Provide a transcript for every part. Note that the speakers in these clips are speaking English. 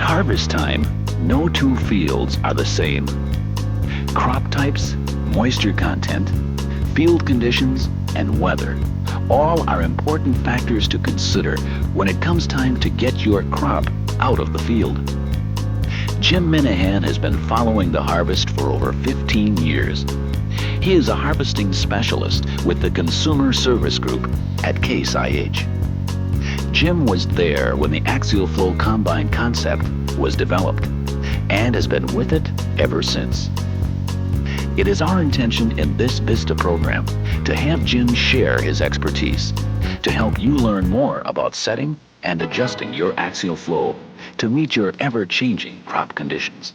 At harvest time, no two fields are the same. Crop types, moisture content, field conditions, and weather all are important factors to consider when it comes time to get your crop out of the field. Jim Minahan has been following the harvest for over 15 years. He is a harvesting specialist with the Consumer Service Group at Case IH. Jim was there when the Axial Flow Combine concept was developed and has been with it ever since. It is our intention in this VISTA program to have Jim share his expertise to help you learn more about setting and adjusting your axial flow to meet your ever-changing crop conditions.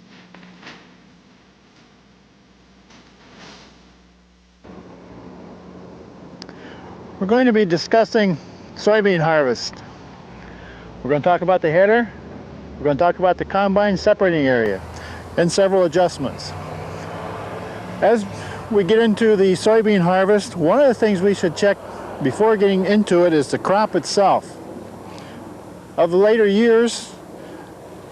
We're going to be discussing soybean harvest. We're going to talk about the header, we're going to talk about the combine separating area, and several adjustments. As we get into the soybean harvest, one of the things we should check before getting into it is the crop itself. Of the later years,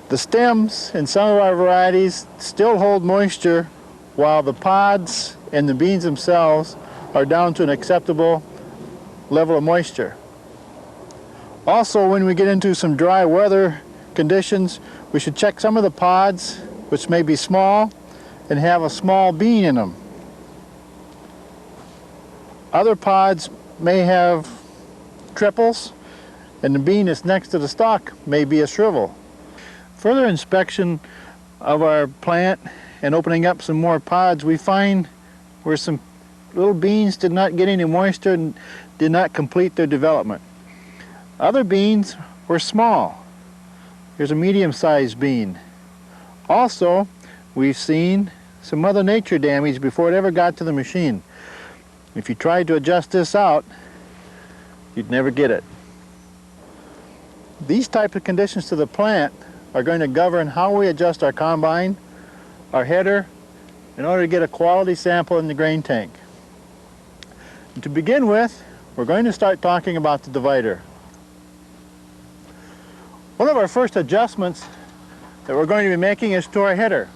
the stems in some of our varieties still hold moisture while the pods and the beans themselves are down to an acceptable level of moisture. Also, when we get into some dry weather conditions, we should check some of the pods, which may be small and have a small bean in them. Other pods may have triples, and the bean that's next to the stalk may be a shrivel. Further inspection of our plant and opening up some more pods, we find where some little beans did not get any moisture and did not complete their development. Other beans were small. Here's a medium-sized bean. Also, we've seen some Mother Nature damage before it ever got to the machine. If you tried to adjust this out, you'd never get it. These type of conditions to the plant are going to govern how we adjust our combine, our header, in order to get a quality sample in the grain tank. And to begin with, we're going to start talking about the divider. One of our first adjustments that we're going to be making is to our header.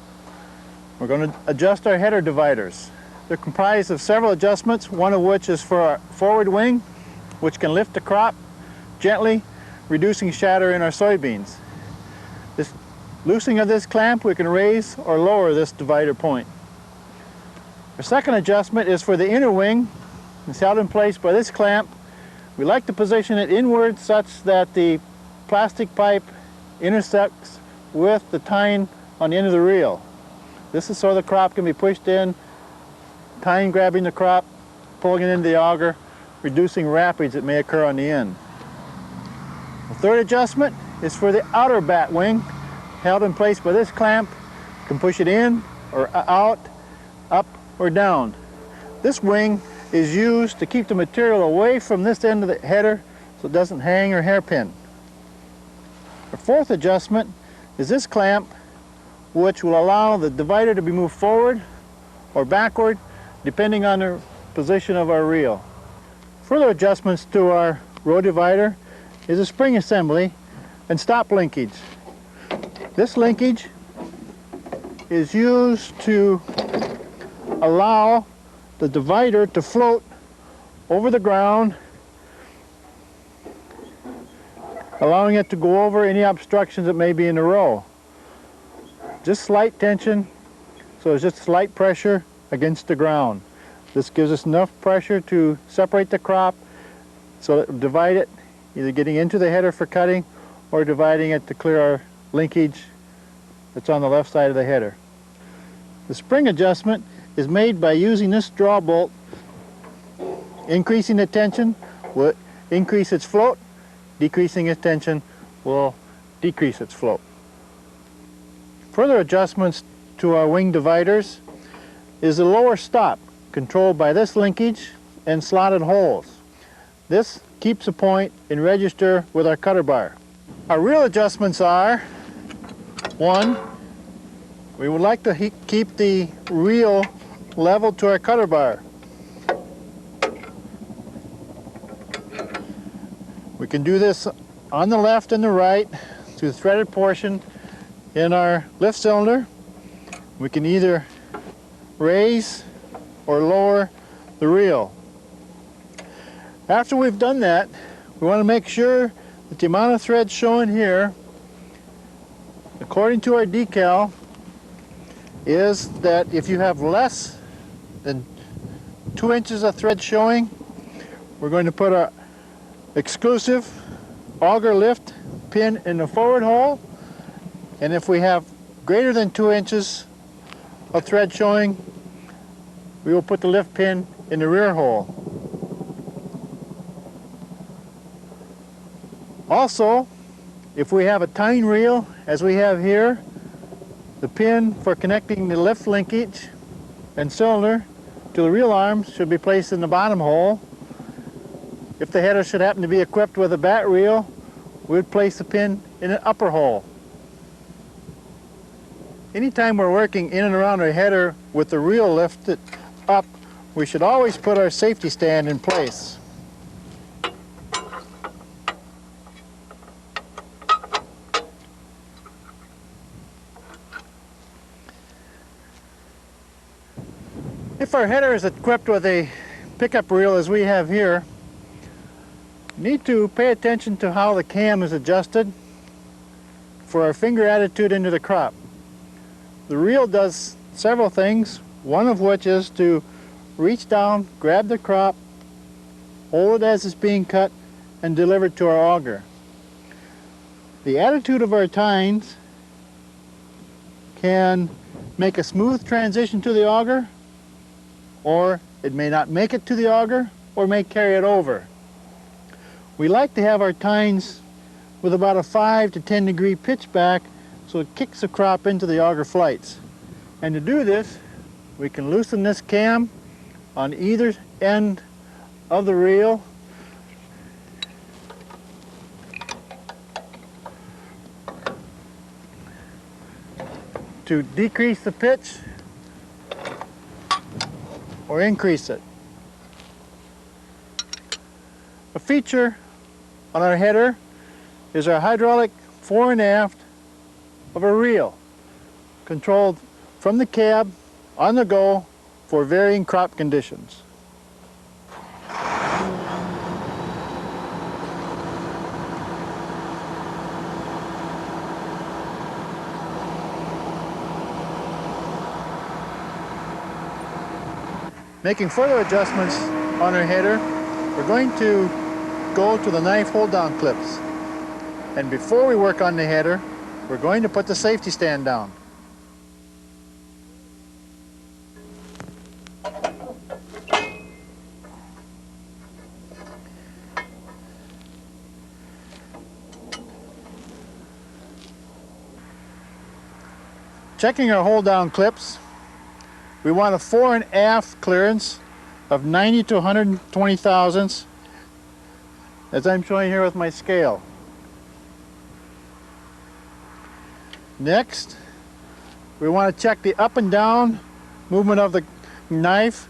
We're going to adjust our header dividers. They're comprised of several adjustments, one of which is for our forward wing, which can lift the crop gently, reducing shatter in our soybeans. This loosening of this clamp, we can raise or lower this divider point. Our second adjustment is for the inner wing. It's held in place by this clamp. We like to position it inward such that the plastic pipe intersects with the tine on the end of the reel. This is so the crop can be pushed in, tine grabbing the crop, pulling it into the auger, reducing rapids that may occur on the end. The third adjustment is for the outer bat wing, held in place by this clamp. You can push it in or out, up or down. This wing is used to keep the material away from this end of the header so it doesn't hang or hairpin. The fourth adjustment is this clamp, which will allow the divider to be moved forward or backward depending on the position of our reel. Further adjustments to our row divider is a spring assembly and stop linkage. This linkage is used to allow the divider to float over the ground, allowing it to go over any obstructions that may be in the row. Just slight tension, so it's just slight pressure against the ground. This gives us enough pressure to separate the crop so that we divide it, either getting into the header for cutting or dividing it to clear our linkage that's on the left side of the header. The spring adjustment is made by using this draw bolt. Increasing the tension will increase its float, decreasing its tension will decrease its float. Further adjustments to our wing dividers is the lower stop, controlled by this linkage and slotted holes. This keeps a point in register with our cutter bar. Our real adjustments are, one, we would like to keep the reel level to our cutter bar. We can do this on the left and the right through the threaded portion in our lift cylinder, we can either raise or lower the reel. After we've done that, we want to make sure that the amount of thread shown here, according to our decal, is that if you have less than 2 inches of thread showing, we're going to put our exclusive auger lift pin in the forward hole, and if we have greater than 2 inches of thread showing, we will put the lift pin in the rear hole. Also, if we have a tine reel, as we have here, the pin for connecting the lift linkage and cylinder to the reel arms should be placed in the bottom hole. If the header should happen to be equipped with a bat reel, we'd place the pin in an upper hole. Anytime we're working in and around our header with the reel lifted up, we should always put our safety stand in place. If our header is equipped with a pickup reel as we have here, you need to pay attention to how the cam is adjusted for our finger attitude into the crop. The reel does several things, one of which is to reach down, grab the crop, hold it as it's being cut, and deliver it to our auger. The attitude of our tines can make a smooth transition to the auger, or it may not make it to the auger, or may carry it over. We like to have our tines with about a 5 to 10 degree pitch back so it kicks the crop into the auger flights. And to do this, we can loosen this cam on either end of the reel to decrease the pitch or increase it. A feature on our header is our hydraulic fore and aft of a reel, controlled from the cab on the go for varying crop conditions. Making further adjustments on our header, we're going to go to the knife hold down clips. And before we work on the header, we're going to put the safety stand down. Checking our hold down clips, we want a fore and aft clearance of 90 to 120 thousandths, as I'm showing here with my scale. Next, we want to check the up and down movement of the knife.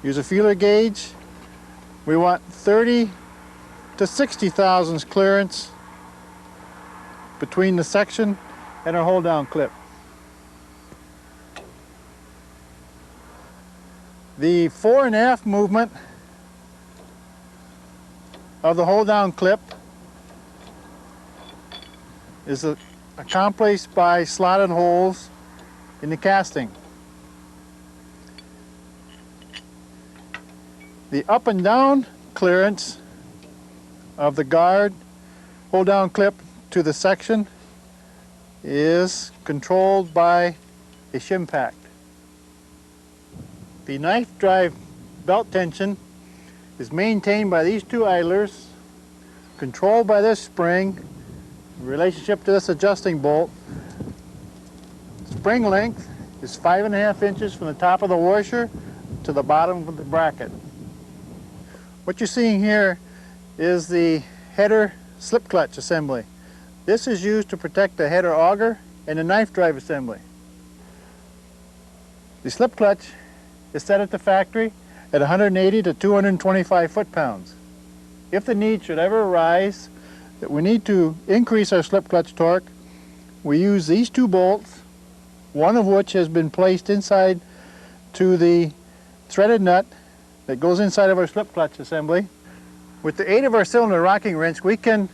Use a feeler gauge. We want 30 to 60 thousandths clearance between the section and our hold down clip. The fore and aft movement of the hold down clip is accomplished by slotted holes in the casting. The up and down clearance of the guard hold down clip to the section is controlled by a shim pack. The knife drive belt tension is maintained by these two idlers, controlled by this spring in relationship to this adjusting bolt. Spring length is 5.5 inches from the top of the washer to the bottom of the bracket. What you're seeing here is the header slip clutch assembly. This is used to protect the header auger and the knife drive assembly. The slip clutch is set at the factory at 180 to 225 foot-pounds. If the need should ever arise that we need to increase our slip clutch torque, we use these two bolts, one of which has been placed inside to the threaded nut that goes inside of our slip clutch assembly. With the aid of our cylinder rocking wrench, we can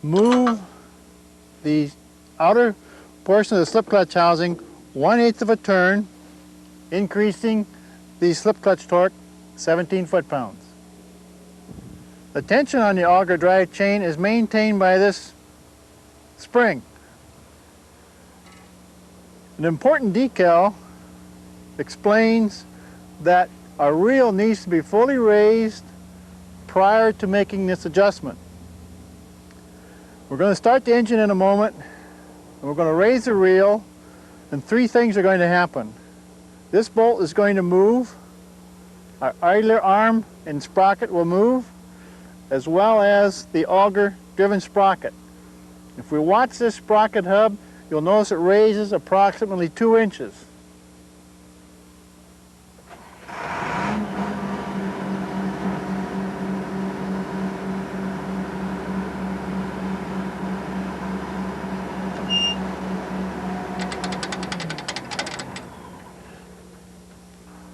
move the outer portion of the slip clutch housing 1/8 of a turn, increasing the slip clutch torque 17 foot-pounds. The tension on the auger drive chain is maintained by this spring. An important decal explains that our reel needs to be fully raised prior to making this adjustment. We're going to start the engine in a moment, and we're going to raise the reel, and three things are going to happen. This bolt is going to move, our idler arm and sprocket will move, as well as the auger-driven sprocket. If we watch this sprocket hub, you'll notice it raises approximately 2 inches.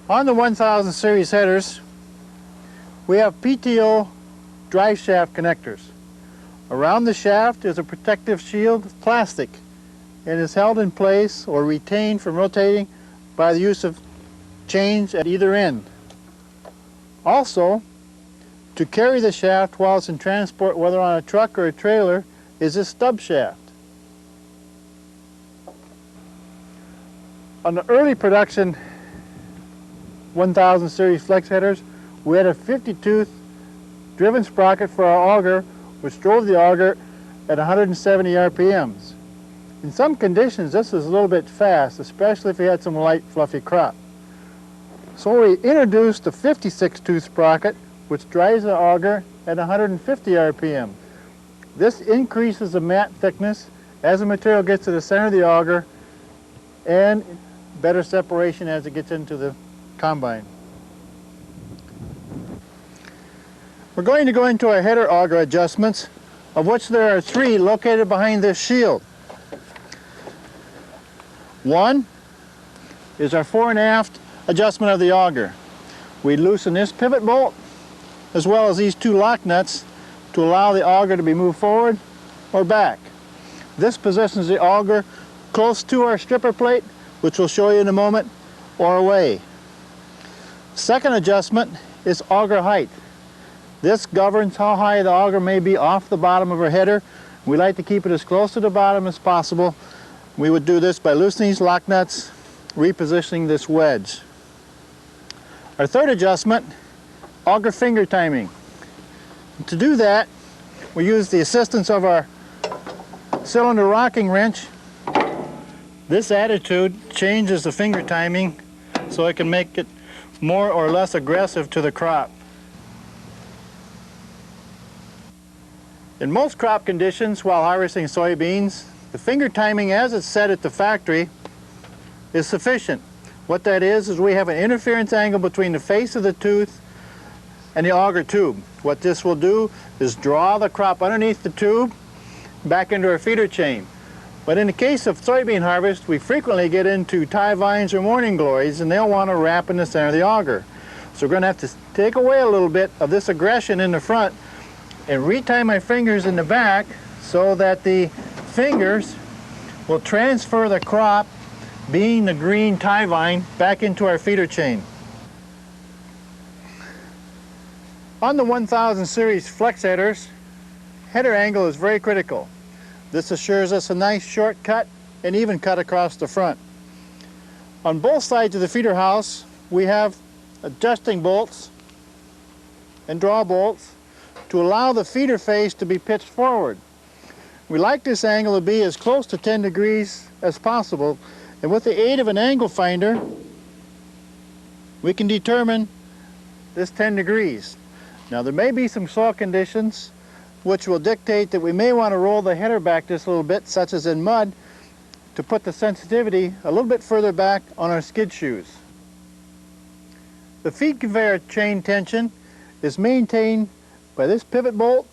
On the 1000 series headers, we have PTO drive shaft connectors. Around the shaft is a protective shield of plastic and is held in place or retained from rotating by the use of chains at either end. Also, to carry the shaft while it's in transport, whether on a truck or a trailer, is this stub shaft. On the early production 1000 series flex headers, we had a 50-tooth driven sprocket for our auger, which drove the auger at 170 RPMs. In some conditions, this is a little bit fast, especially if you had some light, fluffy crop. So we introduced the 56-tooth sprocket, which drives the auger at 150 RPM. This increases the mat thickness as the material gets to the center of the auger, and better separation as it gets into the combine. We're going to go into our header auger adjustments, of which there are 3 located behind this shield. One is our fore and aft adjustment of the auger. We loosen this pivot bolt as well as these 2 lock nuts to allow the auger to be moved forward or back. This positions the auger close to our stripper plate, which we'll show you in a moment, or away. Second adjustment is auger height. This governs how high the auger may be off the bottom of our header. We like to keep it as close to the bottom as possible. We would do this by loosening these lock nuts, repositioning this wedge. Our third adjustment, auger finger timing. To do that, we use the assistance of our cylinder rocking wrench. This attitude changes the finger timing so it can make it more or less aggressive to the crop. In most crop conditions while harvesting soybeans, the finger timing as it's set at the factory is sufficient. What that is we have an interference angle between the face of the tooth and the auger tube. What this will do is draw the crop underneath the tube back into our feeder chain. But in the case of soybean harvest, we frequently get into tie vines or morning glories, and they'll want to wrap in the center of the auger. So we're going to have to take away a little bit of this aggression in the front and retie my fingers in the back so that the fingers will transfer the crop, being the green tie vine, back into our feeder chain. On the 1000 series flex headers, header angle is very critical. This assures us a nice short cut and even cut across the front. On both sides of the feeder house, we have adjusting bolts and draw bolts to allow the feeder face to be pitched forward. We like this angle to be as close to 10 degrees as possible, and with the aid of an angle finder, we can determine this 10 degrees. Now there may be some soil conditions which will dictate that we may want to roll the header back just a little bit, such as in mud, to put the sensitivity a little bit further back on our skid shoes. The feed conveyor chain tension is maintained by this pivot bolt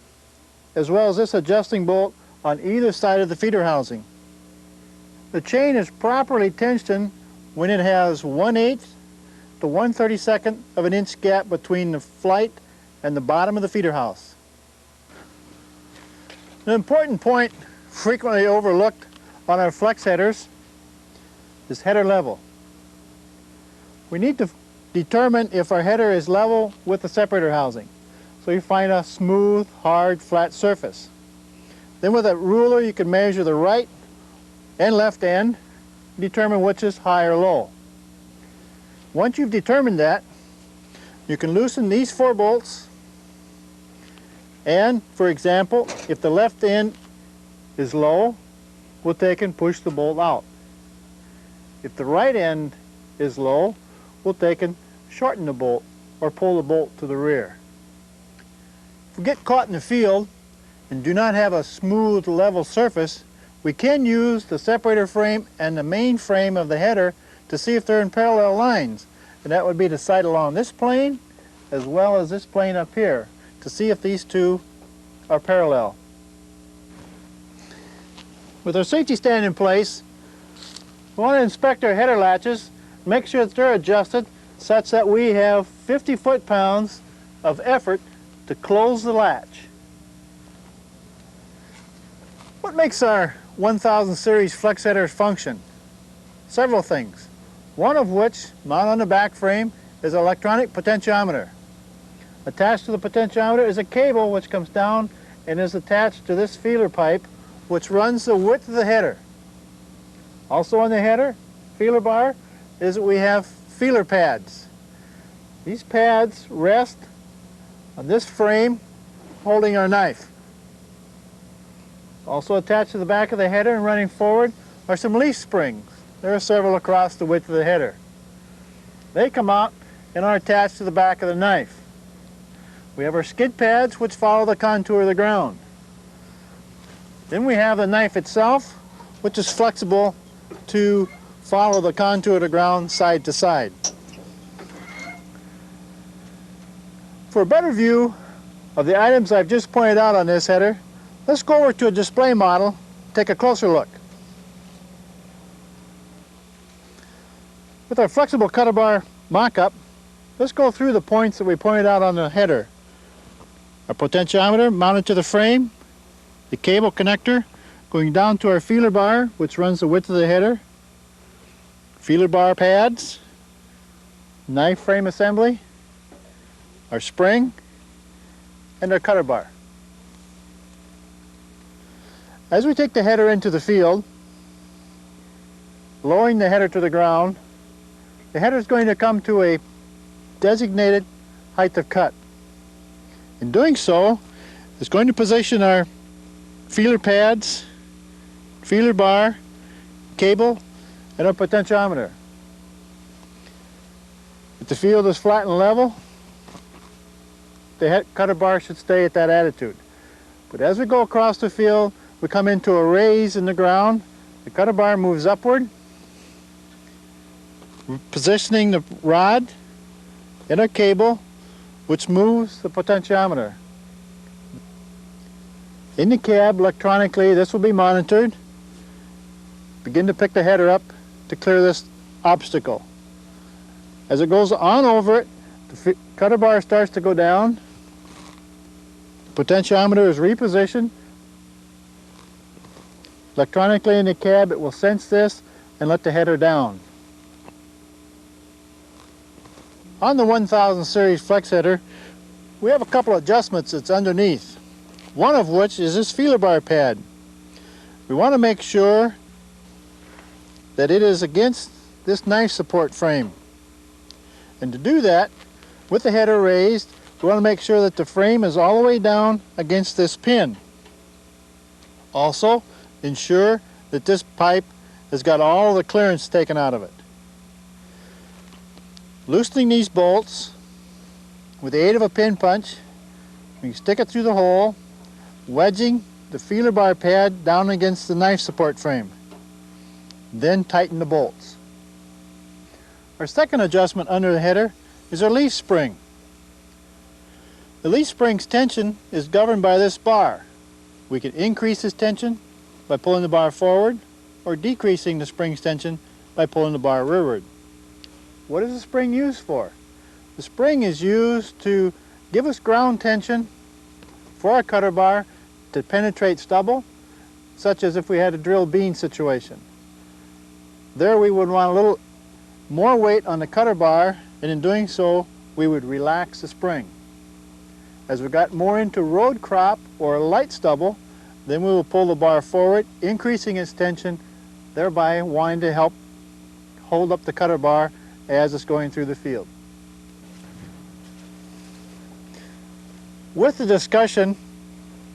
as well as this adjusting bolt on either side of the feeder housing. The chain is properly tensioned when it has 1/8 to 1/32 of an inch gap between the flight and the bottom of the feeder house. An important point frequently overlooked on our flex headers is header level. We need to determine if our header is level with the separator housing. So you find a smooth, hard, flat surface. Then with a ruler you can measure the right and left end, determine which is high or low. Once you've determined that, you can loosen these 4 bolts, and for example, if the left end is low, we'll take and push the bolt out. If the right end is low, we'll take and shorten the bolt or pull the bolt to the rear. If we get caught in the field and do not have a smooth, level surface, we can use the separator frame and the main frame of the header to see if they're in parallel lines. And that would be the sight along this plane as well as this plane up here to see if these two are parallel. With our safety stand in place, we want to inspect our header latches, make sure that they're adjusted such that we have 50 foot-pounds of effort to close the latch. What makes our 1000 series flex headers function? Several things. One of which, mounted on the back frame, is an electronic potentiometer. Attached to the potentiometer is a cable which comes down and is attached to this feeler pipe which runs the width of the header. Also on the header, feeler bar, is that we have feeler pads. These pads rest on this frame holding our knife. Also attached to the back of the header and running forward are some leaf springs. There are several across the width of the header. They come out and are attached to the back of the knife. We have our skid pads which follow the contour of the ground. Then we have the knife itself, which is flexible to follow the contour of the ground side to side. For a better view of the items I've just pointed out on this header, let's go over to a display model, take a closer look. With our flexible cutter bar mock-up, let's go through the points that we pointed out on the header. Our potentiometer mounted to the frame, the cable connector going down to our feeler bar, which runs the width of the header, feeler bar pads, knife frame assembly, our spring, and our cutter bar. As we take the header into the field, lowering the header to the ground, the header is going to come to a designated height of cut. In doing so, it's going to position our feeler pads, feeler bar, cable, and our potentiometer. If the field is flat and level, the cutter bar should stay at that attitude. But as we go across the field, we come into a raise in the ground, the cutter bar moves upward, positioning the rod and our cable, which moves the potentiometer. In the cab, electronically, this will be monitored. Begin to pick the header up to clear this obstacle. As it goes on over it, the cutter bar starts to go down. The potentiometer is repositioned. Electronically in the cab, it will sense this and let the header down. On the 1000 series flex header, we have a couple of adjustments that's underneath. One of which is this feeler bar pad. We want to make sure that it is against this knife support frame. And to do that, with the header raised, we want to make sure that the frame is all the way down against this pin. Also, ensure that this pipe has got all the clearance taken out of it. Loosening these bolts with the aid of a pin punch, we can stick it through the hole, wedging the feeler bar pad down against the knife support frame. Then tighten the bolts. Our second adjustment under the header is our leaf spring. The leaf spring's tension is governed by this bar. We can increase this tension by pulling the bar forward or decreasing the spring's tension by pulling the bar rearward. What is the spring used for? The spring is used to give us ground tension for our cutter bar to penetrate stubble, such as if we had a drilled bean situation. There we would want a little more weight on the cutter bar, and in doing so we would relax the spring. As we got more into road crop or light stubble, then we will pull the bar forward, increasing its tension, thereby wanting to help hold up the cutter bar as it's going through the field. With the discussion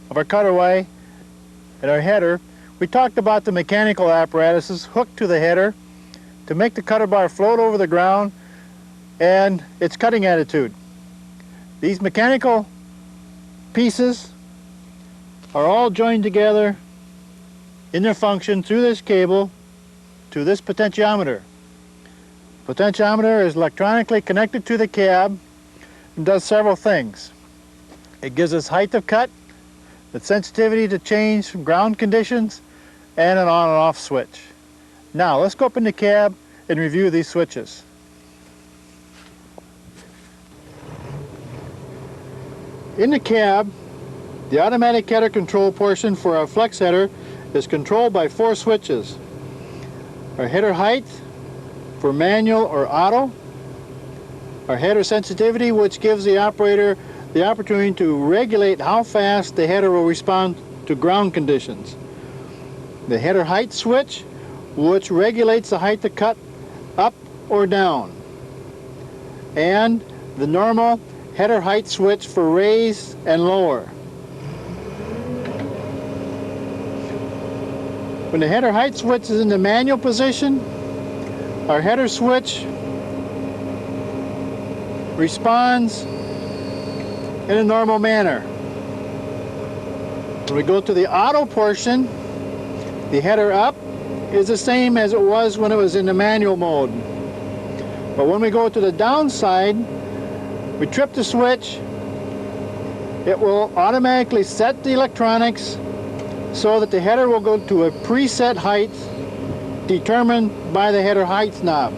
of our cutaway and our header, we talked about the mechanical apparatuses hooked to the header to make the cutter bar float over the ground and its cutting attitude. These mechanical pieces are all joined together in their function through this cable to this potentiometer. Potentiometer is electronically connected to the cab and does several things. It gives us height of cut, the sensitivity to change from ground conditions, and an on and off switch. Now let's go up in the cab and review these switches. In the cab, the automatic header control portion for our flex header is controlled by 4 switches. Our header height for manual or auto, our header sensitivity, which gives the operator the opportunity to regulate how fast the header will respond to ground conditions. The header height switch, which regulates the height to cut up or down. And the normal header height switch for raise and lower. When the header height switch is in the manual position, our header switch responds in a normal manner. When we go to the auto portion, the header up is the same as it was when it was in the manual mode. But when we go to the downside, we trip the switch, it will automatically set the electronics so that the header will go to a preset height determined by the header height knob.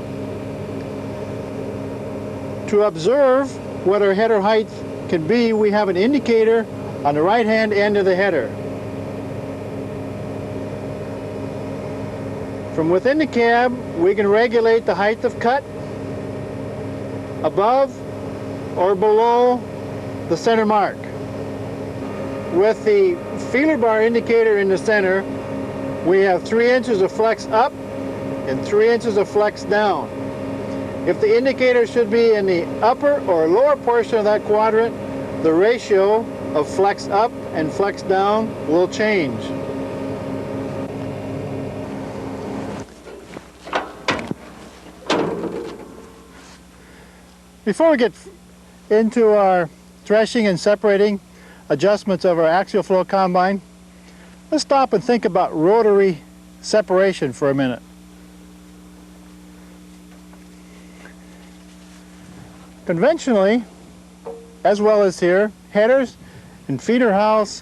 To observe what our header height can be, we have an indicator on the right hand end of the header. From within the cab, we can regulate the height of cut above or below the center mark. With the feeler bar indicator in the center, we have 3 inches of flex up and 3 inches of flex down. If the indicator should be in the upper or lower portion of that quadrant, the ratio of flex up and flex down will change. Before we get into our threshing and separating adjustments of our axial flow combine, let's stop and think about rotary separation for a minute. Conventionally, as well as here, headers and feeder house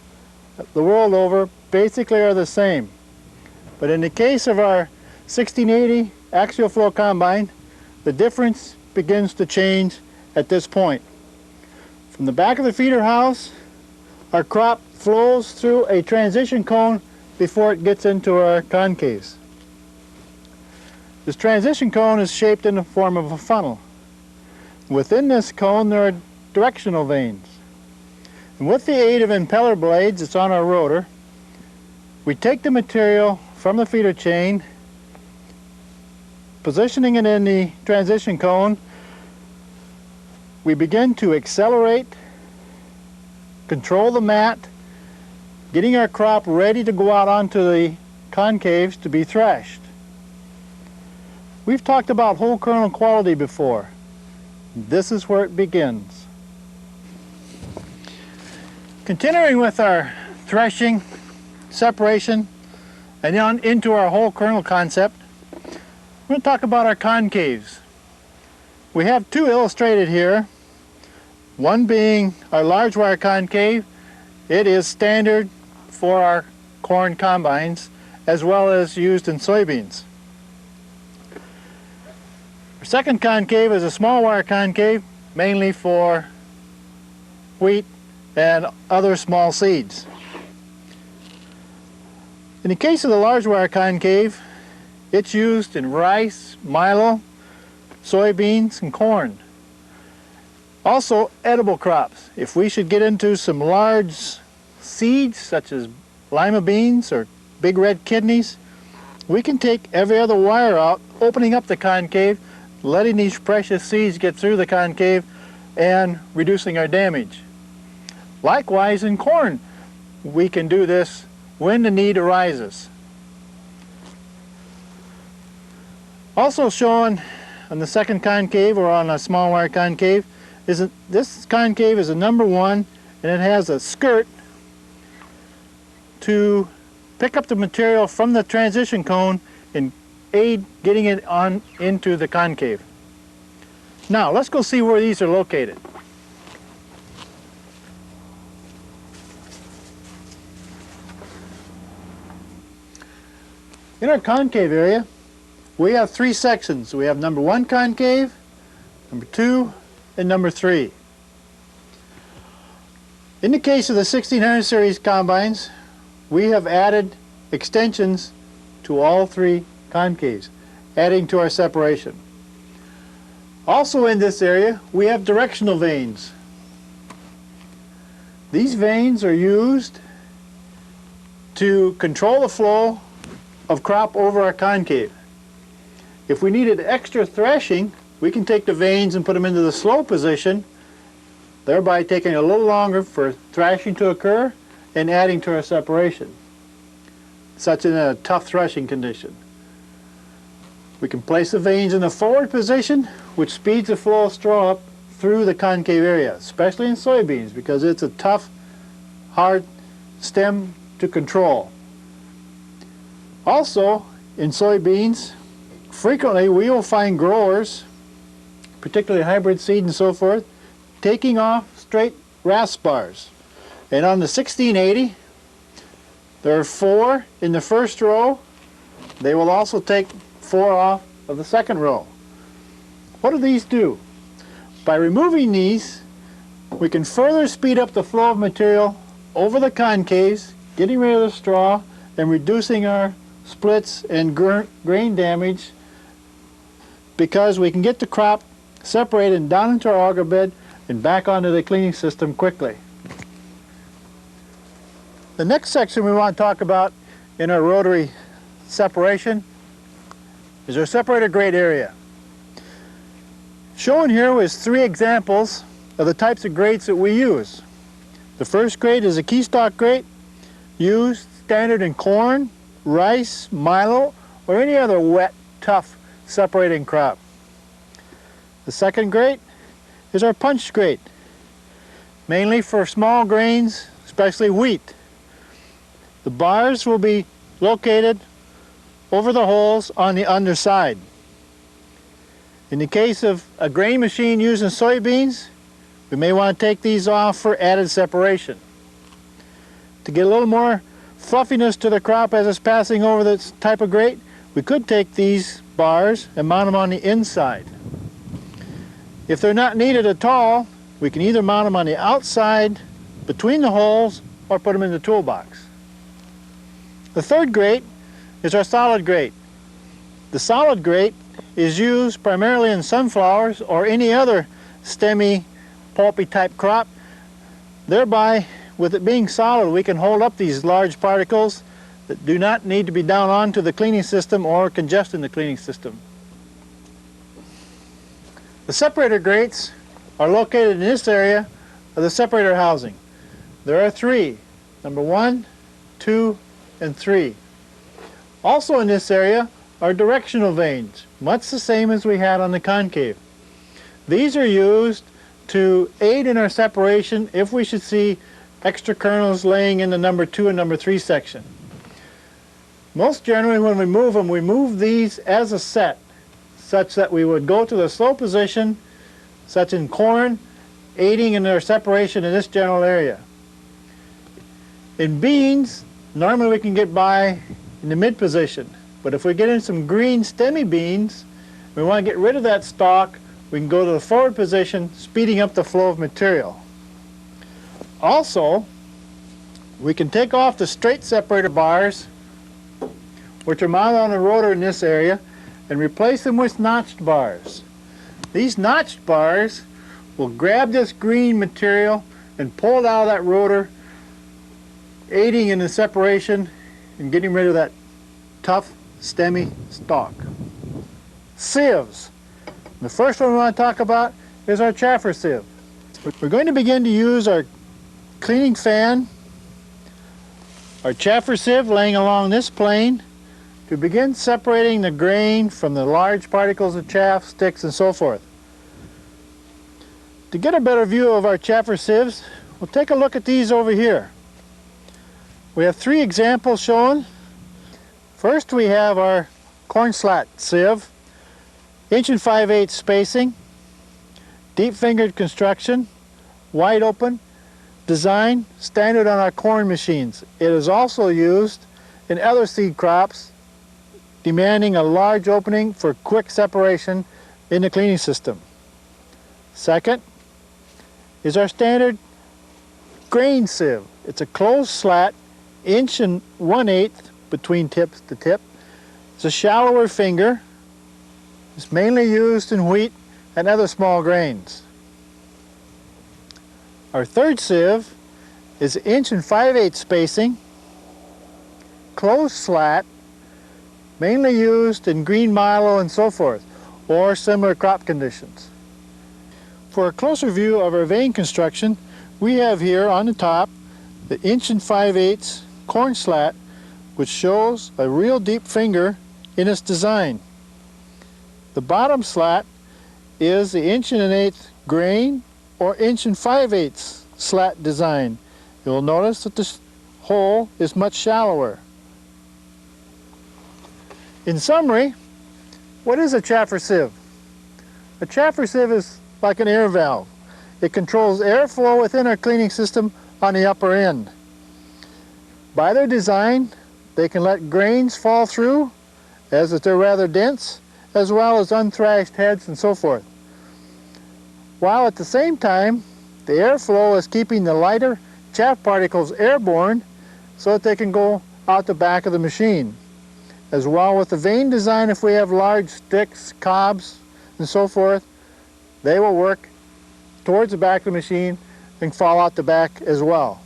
the world over basically are the same. But in the case of our 1680 axial flow combine, the difference begins to change at this point. From the back of the feeder house, our crop flows through a transition cone before it gets into our concaves. This transition cone is shaped in the form of a funnel. Within this cone there are directional vanes. And with the aid of impeller blades that's on our rotor, we take the material from the feeder chain, positioning it in the transition cone, we begin to accelerate, control the mat, getting our crop ready to go out onto the concaves to be threshed. We've talked about whole kernel quality before. This is where it begins. Continuing with our threshing, separation, and on into our whole kernel concept, we're going to talk about our concaves. We have 2 illustrated here, one being our large wire concave. It is standard for our corn combines as well as used in soybeans. Our second concave is a small wire concave, mainly for wheat and other small seeds. In the case of the large wire concave, it's used in rice, milo, soybeans, and corn. Also, edible crops. If we should get into some large seeds, such as lima beans or big red kidneys, we can take every other wire out, opening up the concave, letting these precious seeds get through the concave, and reducing our damage. Likewise, in corn, we can do this when the need arises. Also shown on the second concave, or on a small wire concave, is this concave is a number 1, and it has a skirt to pick up the material from the transition cone and aid getting it on into the concave. Now let's go see where these are located. In our concave area, we have 3 sections. We have number 1 concave, number 2, and number 3. In the case of the 1600 series combines, we have added extensions to all 3 concaves, adding to our separation. Also in this area, we have directional vanes. These vanes are used to control the flow of crop over our concave. If we needed extra threshing, we can take the vanes and put them into the slow position, thereby taking a little longer for threshing to occur and adding to our separation, such in a tough threshing condition. We can place the vanes in the forward position, which speeds the flow of straw up through the concave area, especially in soybeans, because it's a tough, hard stem to control. Also, in soybeans, frequently we will find growers, particularly hybrid seed and so forth, taking off straight rasp bars. And on the 1680, there are 4 in the first row. They will also take 4 off of the second row. What do these do? By removing these, we can further speed up the flow of material over the concaves, getting rid of the straw and reducing our splits and grain damage, because we can get the crop separated down into our auger bed and back onto the cleaning system quickly. The next section we want to talk about in our rotary separation is our separator grate area. Shown here is 3 examples of the types of grates that we use. The first grate is a keystock grate, used standard in corn, rice, milo, or any other wet, tough separating crop. The second grate is our punch grate, mainly for small grains, especially wheat. The bars will be located over the holes on the underside. In the case of a grain machine used in soybeans, we may want to take these off for added separation. To get a little more fluffiness to the crop as it's passing over this type of grate, we could take these bars and mount them on the inside. If they're not needed at all, we can either mount them on the outside between the holes or put them in the toolbox. The third grate is our solid grate. The solid grate is used primarily in sunflowers or any other stemmy, pulpy type crop. Thereby, with it being solid, we can hold up these large particles that do not need to be down onto the cleaning system or congesting the cleaning system. The separator grates are located in this area of the separator housing. There are 3, number 1, 2, and 3. Also in this area are directional vanes, much the same as we had on the concave. These are used to aid in our separation if we should see extra kernels laying in the number 2 and number 3 section. Most generally when we move these as a set, such that we would go to the slow position, such in corn, aiding in their separation in this general area. In beans, normally we can get by in the mid position, but if we get in some green stemmy beans, we want to get rid of that stalk, we can go to the forward position, speeding up the flow of material. Also, we can take off the straight separator bars, which are mounted on the rotor in this area, and replace them with notched bars. These notched bars will grab this green material and pull it out of that rotor, aiding in the separation and getting rid of that tough, stemmy stalk. Sieves. The first one we want to talk about is our chaffer sieve. We're going to begin to use our cleaning fan, our chaffer sieve laying along this plane, to begin separating the grain from the large particles of chaff, sticks, and so forth. To get a better view of our chaffer sieves, we'll take a look at these over here. We have 3 examples shown. First, we have our corn slat sieve, 1 5/8 spacing, deep fingered construction, wide open design, standard on our corn machines. It is also used in other seed crops, demanding a large opening for quick separation in the cleaning system. Second is our standard grain sieve. It's a closed slat, 1 1/8 between tips to tip. It's a shallower finger. It's mainly used in wheat and other small grains. Our third sieve is 1 5/8 spacing, closed slat, mainly used in green milo and so forth, or similar crop conditions. For a closer view of our vein construction, we have here on the top the 1 5/8 corn slat, which shows a real deep finger in its design. The bottom slat is the 1 1/8 grain or 1 5/8 slat design. You'll notice that this hole is much shallower. In summary, what is a chaffer sieve? A chaffer sieve is like an air valve. It controls airflow within our cleaning system on the upper end. By their design, they can let grains fall through, as if they're rather dense, as well as unthrashed heads and so forth. While at the same time, the airflow is keeping the lighter chaff particles airborne so that they can go out the back of the machine. As well with the vein design, if we have large sticks, cobs, and so forth, they will work towards the back of the machine and fall out the back as well.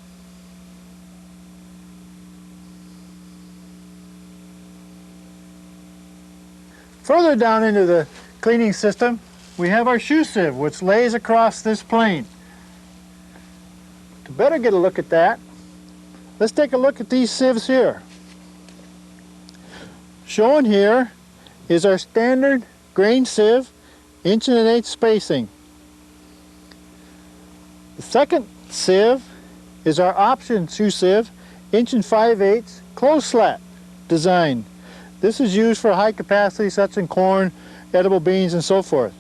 Further down into the cleaning system, we have our shoe sieve, which lays across this plane. To better get a look at that, let's take a look at these sieves here. Shown here is our standard grain sieve, 1 1/8 spacing. The second sieve is our option shoe sieve, 1 5/8 closed slat design. This is used for high capacity, such as corn, edible beans, and so forth.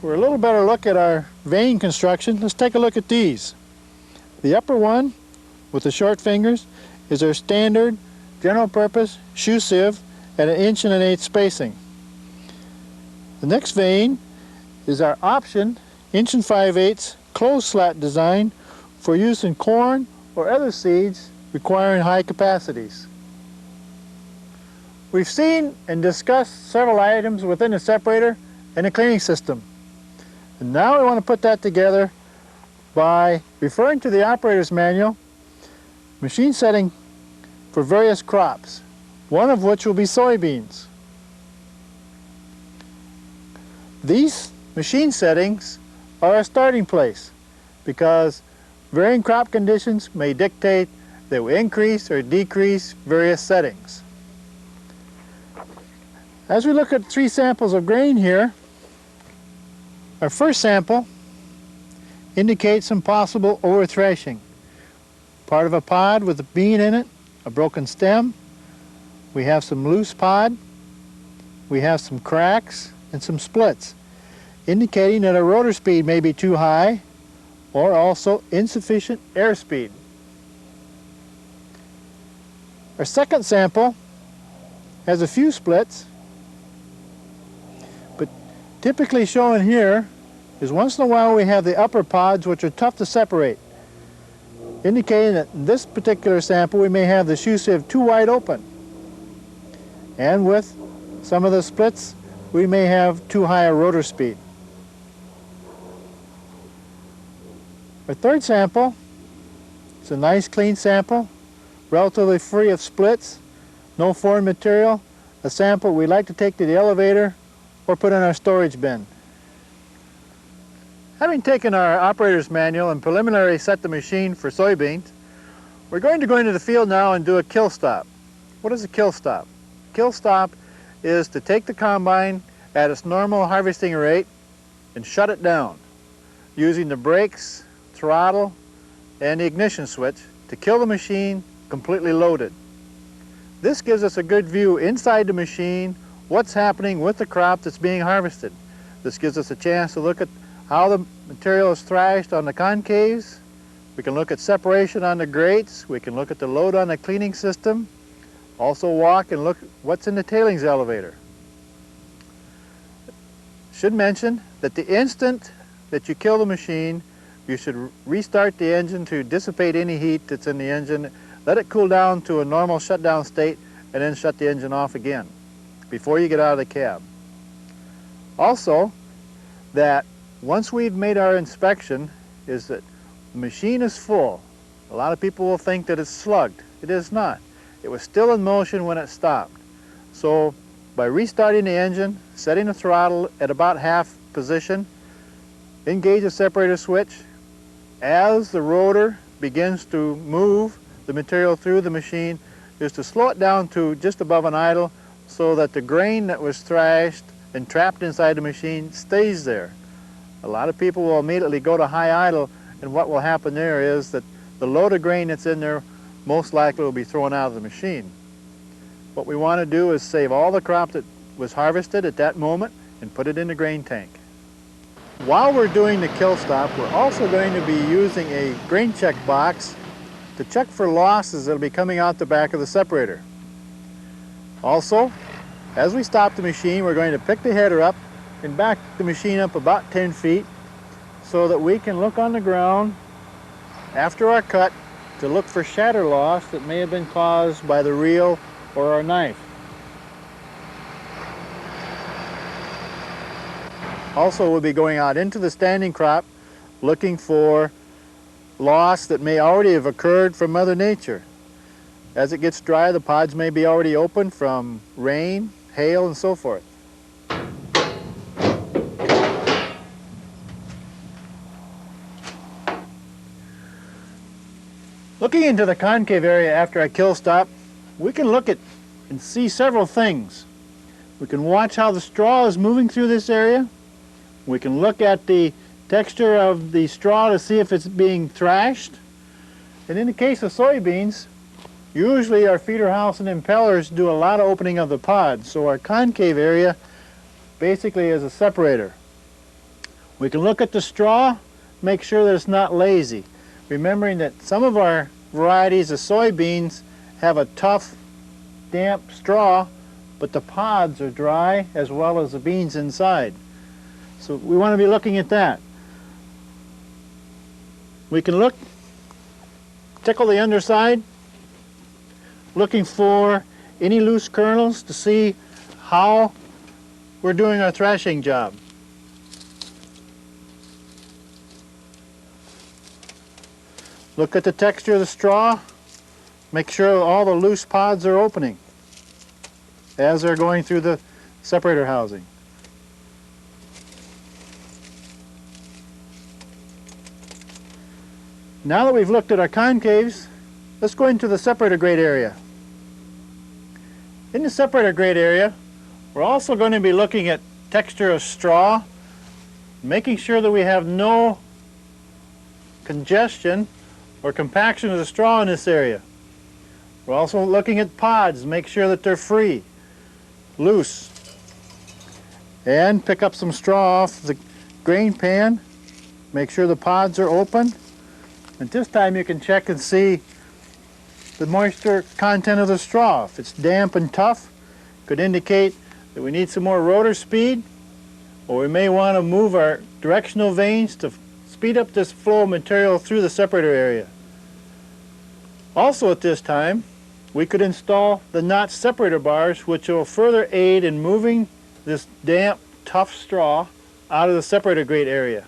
For a little better look at our vein construction, let's take a look at these. The upper one, with the short fingers, is our standard general purpose shoe sieve at 1 1/8 spacing. The next vein is our option 1 5/8 closed slat design for use in corn or other seeds requiring high capacities. We've seen and discussed several items within the separator and the cleaning system. And now we want to put that together by referring to the operator's manual, machine setting for various crops, one of which will be soybeans. These machine settings are a starting place because varying crop conditions may dictate that we increase or decrease various settings. As we look at 3 samples of grain here, our first sample indicates some possible over-threshing. Part of a pod with a bean in it, a broken stem. We have some loose pod. We have some cracks and some splits, indicating that our rotor speed may be too high or also insufficient airspeed. Our second sample has a few splits, but typically shown here is once in a while we have the upper pods which are tough to separate, indicating that in this particular sample we may have the shoe sieve too wide open. And with some of the splits we may have too high a rotor speed. Our third sample is a nice clean sample, relatively free of splits, no foreign material, a sample we like to take to the elevator or put in our storage bin. Having taken our operator's manual and preliminarily set the machine for soybeans, we're going to go into the field now and do a kill stop. What is a kill stop? Kill stop is to take the combine at its normal harvesting rate and shut it down using the brakes, throttle, and the ignition switch to kill the machine completely loaded. This gives us a good view inside the machine, what's happening with the crop that's being harvested. This gives us a chance to look at how the material is thrashed on the concaves. We can look at separation on the grates. We can look at the load on the cleaning system. Also walk and look what's in the tailings elevator. Should mention that the instant that you kill the machine, you should restart the engine to dissipate any heat that's in the engine, let it cool down to a normal shutdown state, and then shut the engine off again before you get out of the cab. Also, that once we've made our inspection, is that the machine is full. A lot of people will think that it's slugged. It is not. It was still in motion when it stopped. So by restarting the engine, setting the throttle at about half position, engage the separator switch. As the rotor begins to move the material through the machine, is to slow it down to just above an idle so that the grain that was thrashed and trapped inside the machine stays there. A lot of people will immediately go to high idle, and what will happen there is that the load of grain that's in there most likely will be thrown out of the machine. What we want to do is save all the crop that was harvested at that moment and put it in the grain tank. While we're doing the kill stop, we're also going to be using a grain check box to check for losses that will be coming out the back of the separator. Also, as we stop the machine, we're going to pick the header up and back the machine up about 10 feet so that we can look on the ground after our cut to look for shatter loss that may have been caused by the reel or our knife. Also, we'll be going out into the standing crop looking for loss that may already have occurred from Mother Nature. As it gets dry, the pods may be already open from rain, hail, and so forth. Looking into the concave area after a kill stop, we can look at and see several things. We can watch how the straw is moving through this area. We can look at the texture of the straw to see if it's being thrashed. And in the case of soybeans, usually our feeder house and impellers do a lot of opening of the pods, so our concave area basically is a separator. We can look at the straw, make sure that it's not lazy, remembering that some of our varieties of soybeans have a tough, damp straw, but the pods are dry as well as the beans inside. So we want to be looking at that. We can look, tickle the underside, looking for any loose kernels to see how we're doing our thrashing job. Look at the texture of the straw, make sure all the loose pods are opening as they're going through the separator housing. Now that we've looked at our concaves, let's go into the separator grate area. In the separator grate area, we're also going to be looking at texture of straw, making sure that we have no congestion or compaction of the straw in this area. We're also looking at pods, make sure that they're free, loose, and pick up some straw off the grain pan make sure the pods are open. And this time you can check and see the moisture content of the straw. If it's damp and tough, could indicate that we need some more rotor speed, or we may want to move our directional vanes to speed up this flow of material through the separator area. Also at this time, we could install the notch separator bars, which will further aid in moving this damp, tough straw out of the separator grate area.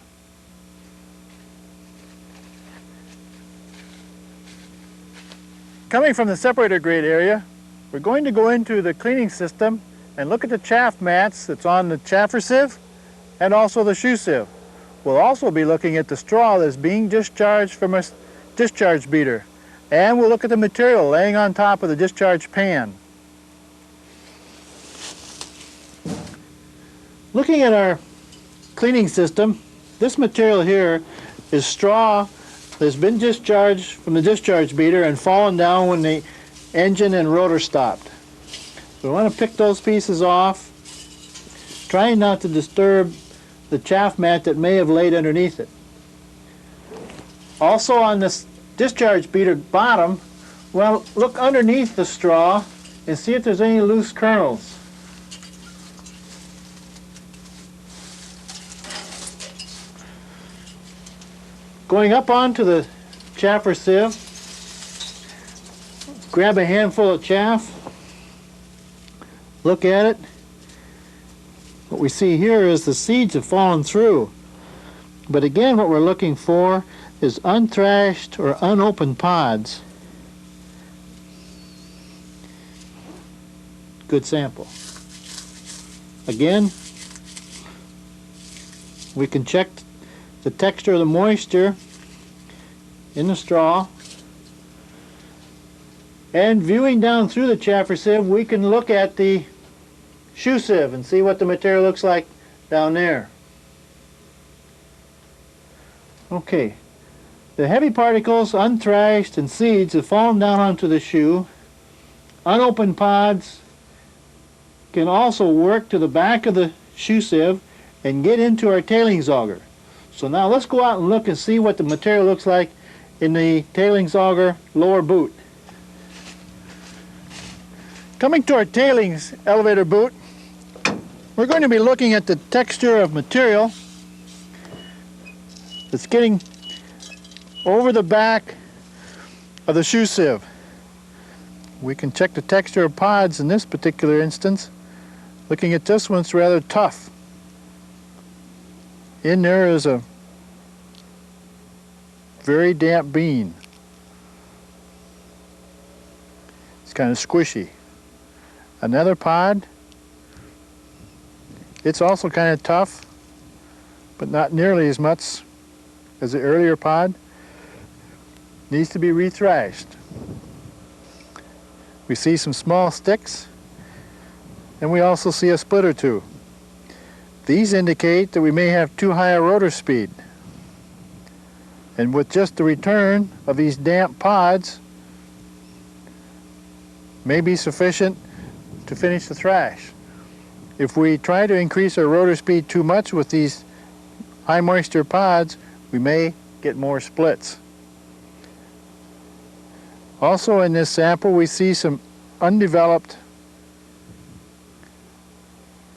Coming from the separator grate area, we're going to go into the cleaning system and look at the chaff mats that's on the chaffer sieve and also the shoe sieve. We'll also be looking at the straw that's being discharged from a discharge beater, and we'll look at the material laying on top of the discharge pan. Looking at our cleaning system, this material here is straw that's been discharged from the discharge beater and fallen down when the engine and rotor stopped. So we want to pick those pieces off, trying not to disturb the chaff mat that may have laid underneath it. Also on this discharge beater bottom, well, look underneath the straw and see if there's any loose kernels. Going up onto the chaffer sieve, grab a handful of chaff, look at it. What we see here is the seeds have fallen through. But again, what we're looking for is unthrashed or unopened pods. Good sample. Again, we can check the texture of the moisture in the straw. And viewing down through the chaffer sieve, we can look at the shoe sieve and see what the material looks like down there. Okay, the heavy particles, unthrashed, and seeds have fallen down onto the shoe. Unopened pods can also work to the back of the shoe sieve and get into our tailings auger. So now let's go out and look and see what the material looks like in the tailings auger lower boot. Coming to our tailings elevator boot, we're going to be looking at the texture of material that's getting over the back of the shoe sieve. We can check the texture of pods in this particular instance. Looking at this one, it's rather tough. In there is a very damp bean. It's kind of squishy. Another pod, it's also kind of tough, but not nearly as much as the earlier pod. Needs to be rethrashed. We see some small sticks, and we also see a split or two. These indicate that we may have too high a rotor speed. And with just the return of these damp pods, may be sufficient to finish the thrash. If we try to increase our rotor speed too much with these high moisture pods, we may get more splits. Also in this sample, we see some undeveloped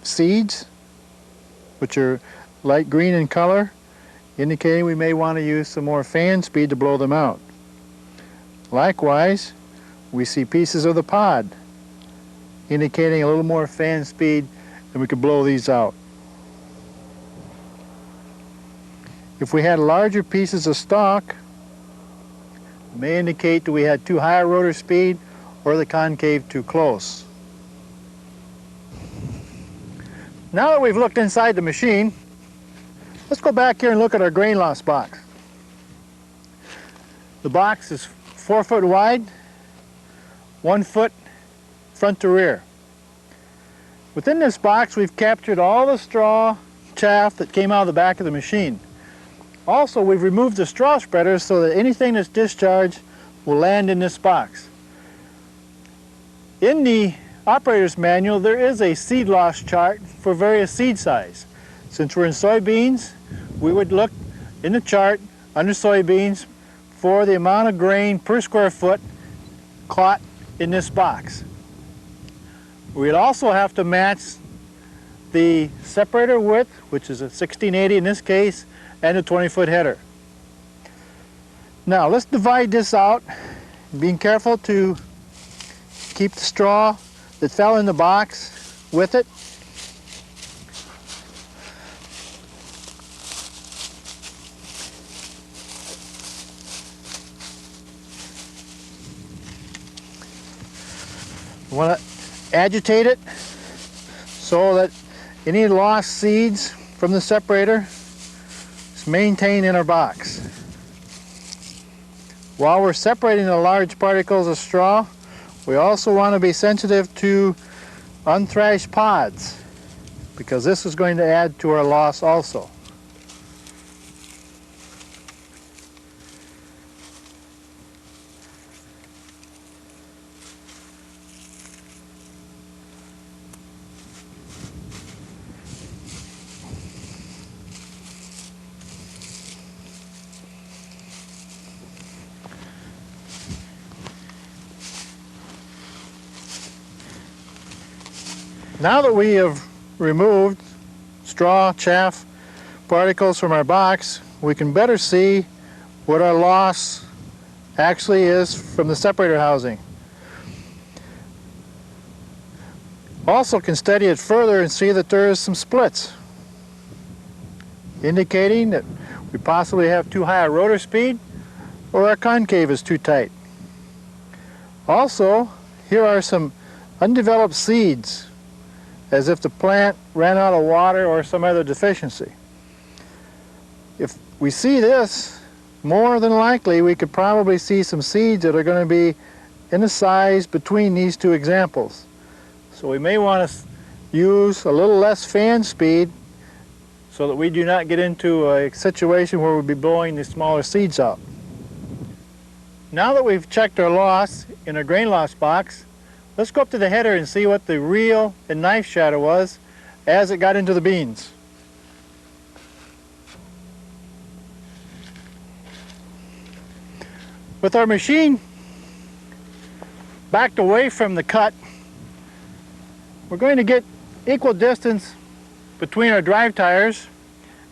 seeds, which are light green in color, indicating we may want to use some more fan speed to blow them out. Likewise, we see pieces of the pod, indicating a little more fan speed, and we could blow these out. If we had larger pieces of stalk, it may indicate that we had too high a rotor speed or the concave too close. Now that we've looked inside the machine, let's go back here and look at our grain loss box. The box is 4 foot wide, 1 foot front to rear. Within this box, we've captured all the straw, chaff that came out of the back of the machine. Also, we've removed the straw spreaders so that anything that's discharged will land in this box. In the operator's manual, there is a seed loss chart for various seed size. Since we're in soybeans, we would look in the chart under soybeans for the amount of grain per square foot caught in this box. We'd also have to match the separator width, which is a 1680 in this case, and a 20-foot header. Now let's divide this out, being careful to keep the straw that fell in the box with it. We want to agitate it so that any lost seeds from the separator is maintained in our box. While we're separating the large particles of straw, we also want to be sensitive to unthrashed pods, because this is going to add to our loss also. Now that we have removed straw, chaff, particles from our box, we can better see what our loss actually is from the separator housing. Also can study it further and see that there is some splits, indicating that we possibly have too high a rotor speed or our concave is too tight. Also, here are some undeveloped seeds, as if the plant ran out of water or some other deficiency. If we see this, more than likely we could probably see some seeds that are going to be in the size between these two examples. So we may want to use a little less fan speed so that we do not get into a situation where we'll be blowing the smaller seeds out. Now that we've checked our loss in our grain loss box, let's go up to the header and see what the reel and knife shatter was as it got into the beans. With our machine backed away from the cut, we're going to get equal distance between our drive tires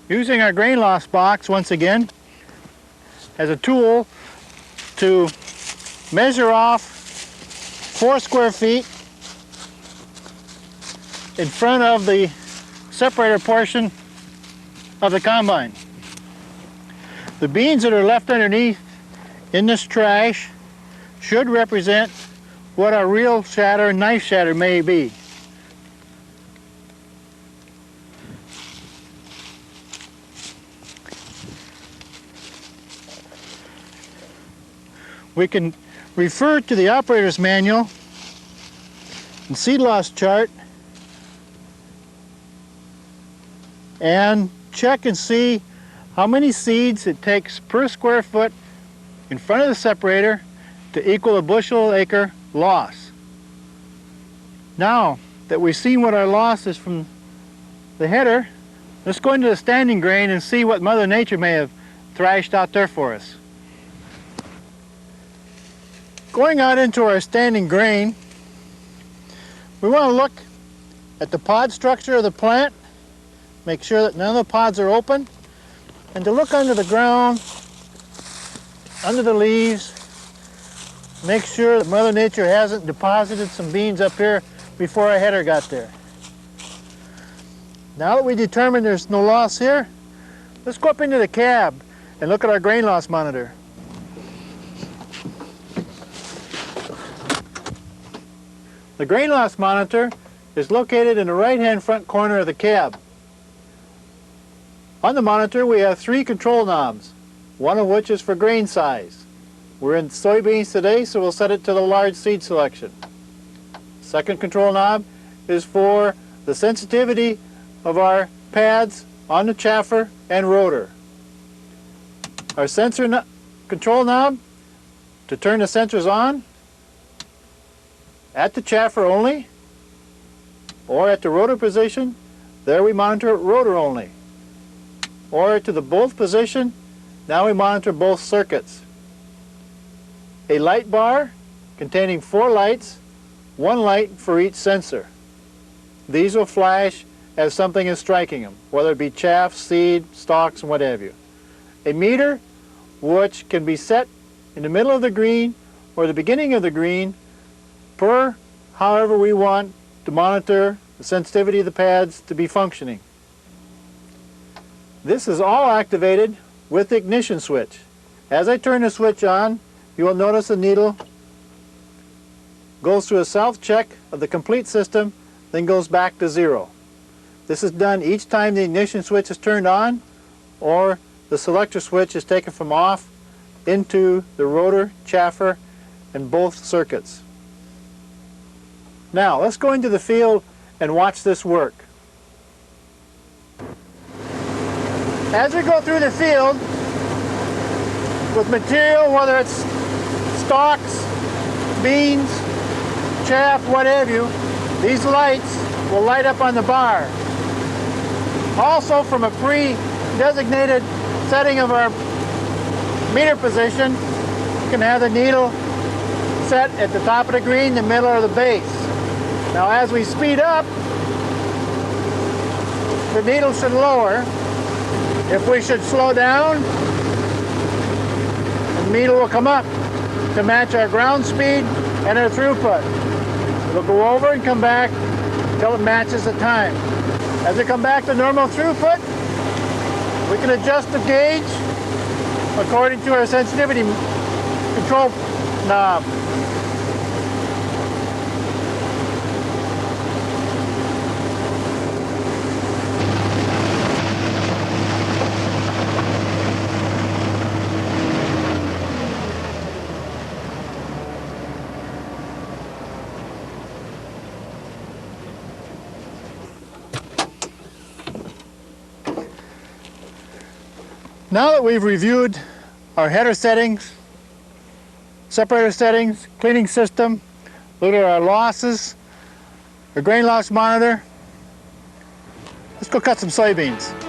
using our grain loss box once again as a tool to measure off 4 square feet in front of the separator portion of the combine. The beans that are left underneath in this trash should represent what our reel shatter and knife shatter may be. We can refer to the operator's manual and seed loss chart and check and see how many seeds it takes per square foot in front of the separator to equal a bushel acre loss. Now that we've seen what our loss is from the header, let's go into the standing grain and see what Mother Nature may have thrashed out there for us. Going out into our standing grain, we want to look at the pod structure of the plant, make sure that none of the pods are open, and to look under the ground, under the leaves, make sure that Mother Nature hasn't deposited some beans up here before our header got there. Now that we determined there's no loss here, let's go up into the cab and look at our grain loss monitor. The grain loss monitor is located in the right-hand front corner of the cab. On the monitor we have 3 control knobs, one of which is for grain size. We're in soybeans today, so we'll set it to the large seed selection. Second control knob is for the sensitivity of our pads on the chaffer and rotor. Our sensor control knob to turn the sensors on at the chaffer only, or at the rotor position, there we monitor rotor only. or to the both position. Now we monitor both circuits. A light bar containing 4 lights, 1 light for each sensor. These will flash as something is striking them, whether it be chaff, seed, stalks, and what have you. A meter, which can be set in the middle of the green or the beginning of the green, per however we want to monitor the sensitivity of the pads to be functioning. This is all activated with the ignition switch. As I turn the switch on, you will notice the needle goes through a self-check of the complete system, then goes back to 0. This is done each time the ignition switch is turned on or the selector switch is taken from off into the rotor, chaffer, and both circuits. Now, let's go into the field and watch this work. As we go through the field with material, whether it's stalks, beans, chaff, what have you, these lights will light up on the bar. Also, from a pre-designated setting of our meter position, you can have the needle set at the top of the green, the middle, or the base. Now, as we speed up, the needle should lower. If we should slow down, the needle will come up to match our ground speed and our throughput. It'll go over and come back until it matches the time. As we come back to normal throughput, we can adjust the gauge according to our sensitivity control knob. Now that we've reviewed our header settings, separator settings, cleaning system, looked at our losses, our grain loss monitor, let's go cut some soybeans.